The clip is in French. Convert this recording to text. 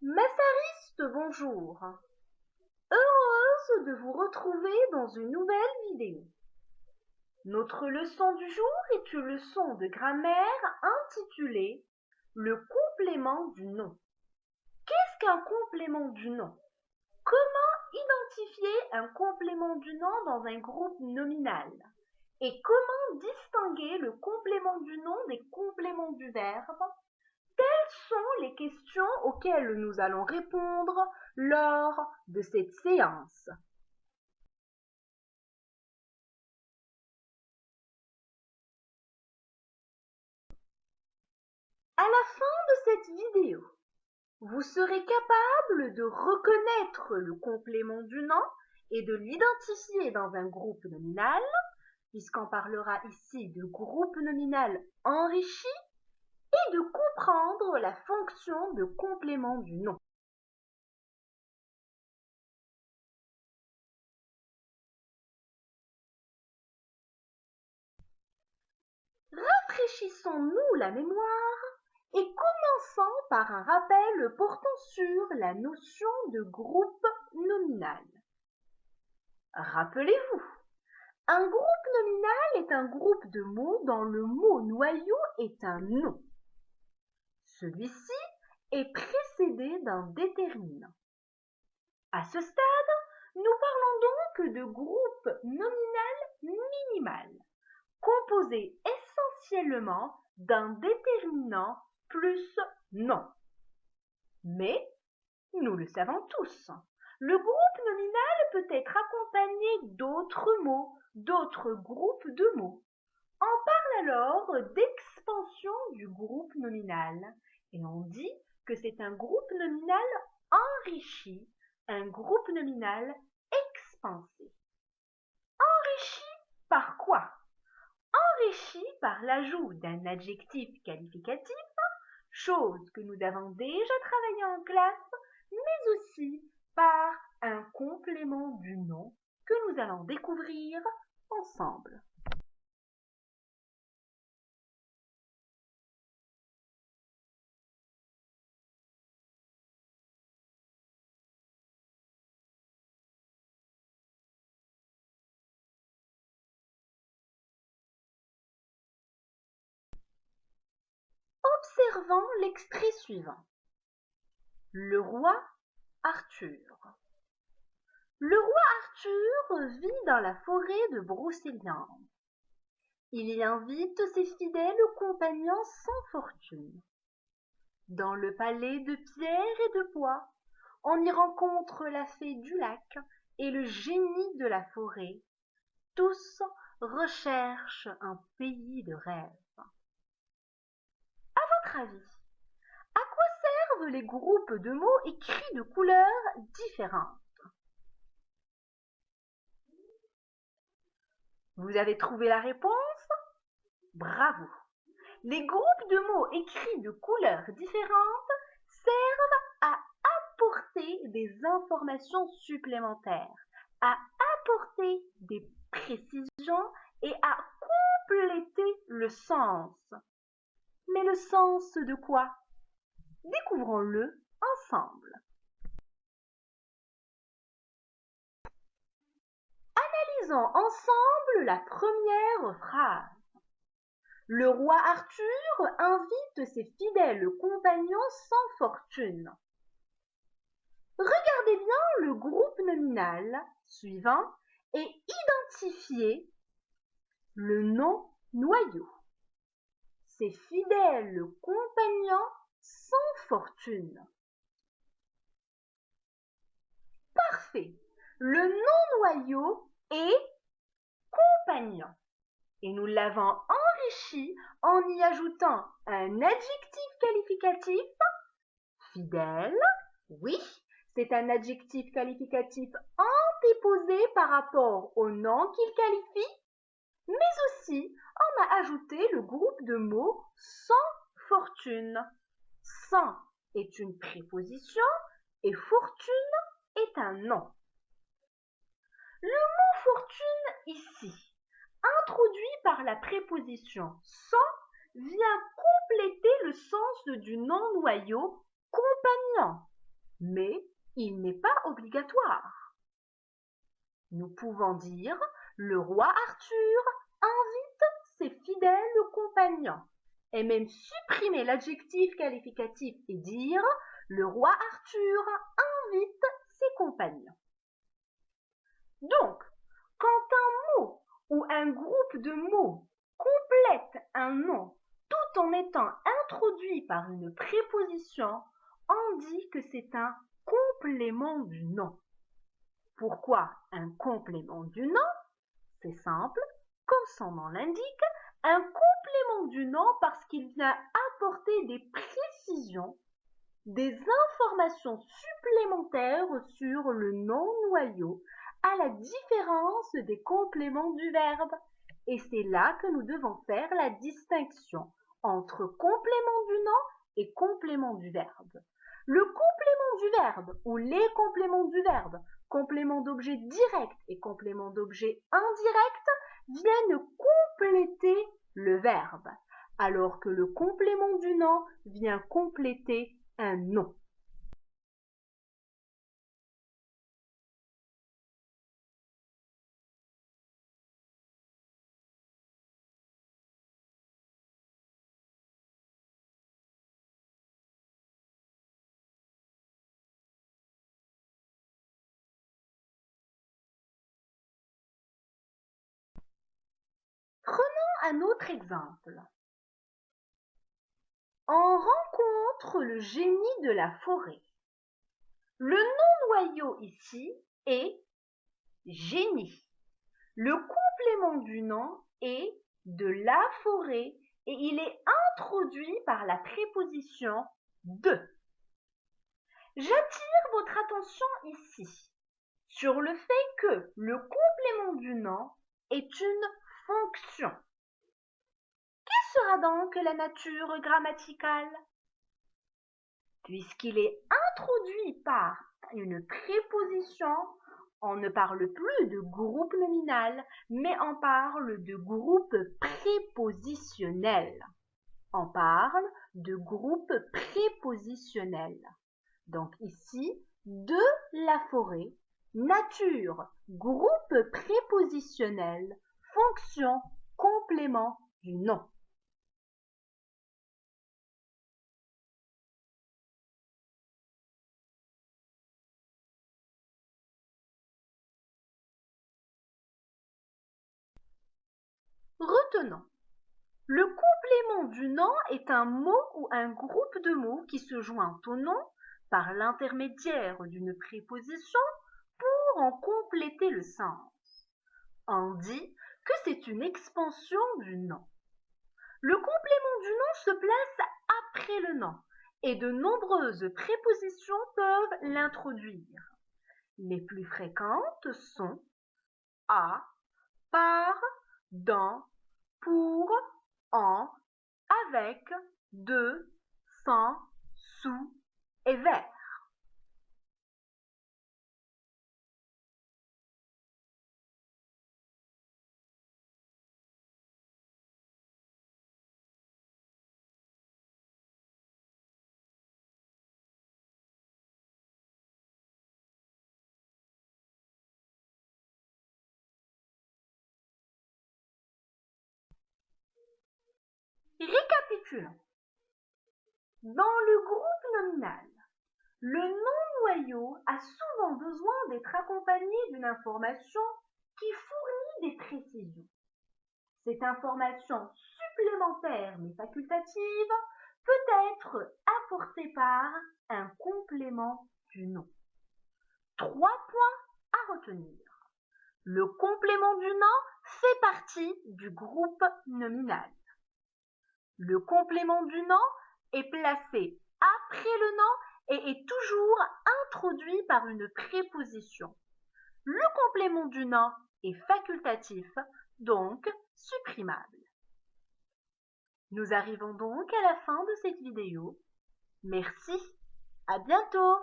Massariste, bonjour. Heureuse de vous retrouver dans une nouvelle vidéo. Notre leçon du jour est une leçon de grammaire intitulée Le complément du nom. Qu'est-ce qu'un complément du nom? Comment identifier un complément du nom dans un groupe nominal? Et comment distinguer le complément du nom des compléments du verbe? Telles sont les questions auxquelles nous allons répondre lors de cette séance. À la fin de cette vidéo, vous serez capable de reconnaître le complément du nom et de l'identifier dans un groupe nominal, puisqu'on parlera ici de groupe nominal enrichi, et de comprendre la fonction de complément du nom. Rafraîchissons-nous la mémoire et commençons par un rappel portant sur la notion de groupe nominal. Rappelez-vous, un groupe nominal est un groupe de mots dont le mot noyau est un nom. Celui-ci est précédé d'un déterminant. À ce stade, nous parlons donc de groupe nominal minimal, composé essentiellement d'un déterminant plus nom. Mais, nous le savons tous, le groupe nominal peut être accompagné d'autres mots, d'autres groupes de mots. On parle alors d'expansion du groupe nominal et on dit que c'est un groupe nominal enrichi, un groupe nominal expansé. Enrichi par quoi? Enrichi par l'ajout d'un adjectif qualificatif, chose que nous avons déjà travaillé en classe, mais aussi par un complément du nom que nous allons découvrir ensemble. Observons l'extrait suivant. Le roi Arthur. Le roi Arthur vit dans la forêt de Brocéliande. Il y invite ses fidèles compagnons sans fortune. Dans le palais de pierre et de bois, on y rencontre la fée du lac et le génie de la forêt. Tous recherchent un pays de rêve. À votre avis, à quoi servent les groupes de mots écrits de couleurs différentes? Vous avez trouvé la réponse? Bravo! Les groupes de mots écrits de couleurs différentes servent à apporter des informations supplémentaires, à apporter des précisions et à compléter le sens. Mais le sens de quoi? Découvrons-le ensemble. Analysons ensemble la première phrase. Le roi Arthur invite ses fidèles compagnons sans fortune. Regardez bien le groupe nominal suivant et identifiez le nom noyau. Ses fidèles compagnons sans fortune. Parfait. Le nom noyau est compagnon. Et nous l'avons enrichi en y ajoutant un adjectif qualificatif, fidèle. Oui, c'est un adjectif qualificatif antéposé par rapport au nom qu'il qualifie, mais aussi on a ajouté le groupe de mots sans fortune. Sans est une préposition et fortune est un nom. Le mot fortune ici, introduit par la préposition sans, vient compléter le sens du nom noyau compagnon. mais il n'est pas obligatoire. Nous pouvons dire le roi Arthur invite ses fidèles compagnons et même supprimer l'adjectif qualificatif et dire le roi Arthur invite ses compagnons. Donc, quand un mot ou un groupe de mots complète un nom tout en étant introduit par une préposition, on dit que c'est un complément du nom. Pourquoi un complément du nom? C'est simple, comme son nom l'indique, un complément du nom parce qu'il vient apporter des précisions, des informations supplémentaires sur le nom noyau, à la différence des compléments du verbe. Et c'est là que nous devons faire la distinction entre complément du nom et complément du verbe. Le complément du verbe ou les compléments du verbe, complément d'objet direct et complément d'objet indirect, viennent compléter le verbe, alors que le complément du nom vient compléter un nom. Prenons un autre exemple. On rencontre le génie de la forêt. Le nom noyau ici est génie. Le complément du nom est de la forêt et il est introduit par la préposition de. J'attire votre attention ici sur le fait que le complément du nom est une fonction. Quelle sera donc la nature grammaticale? Puisqu'il est introduit par une préposition, on ne parle plus de groupe nominal, mais on parle de groupe prépositionnel. On parle de groupe prépositionnel. Donc ici, de la forêt, nature, groupe prépositionnel, fonction, complément du nom. Retenons. Le complément du nom est un mot ou un groupe de mots qui se joint au nom par l'intermédiaire d'une préposition pour en compléter le sens. On dit que c'est une expansion du nom. Le complément du nom se place après le nom et de nombreuses prépositions peuvent l'introduire. Les plus fréquentes sont à, par, dans, pour, en, avec, de, sans, sous et vers. Récapitulons. Dans le groupe nominal, le nom noyau a souvent besoin d'être accompagné d'une information qui fournit des précisions. Cette information supplémentaire mais facultative peut être apportée par un complément du nom. 3 points à retenir. Le complément du nom fait partie du groupe nominal. Le complément du nom est placé après le nom et est toujours introduit par une préposition. Le complément du nom est facultatif, donc supprimable. Nous arrivons donc à la fin de cette vidéo. Merci, à bientôt!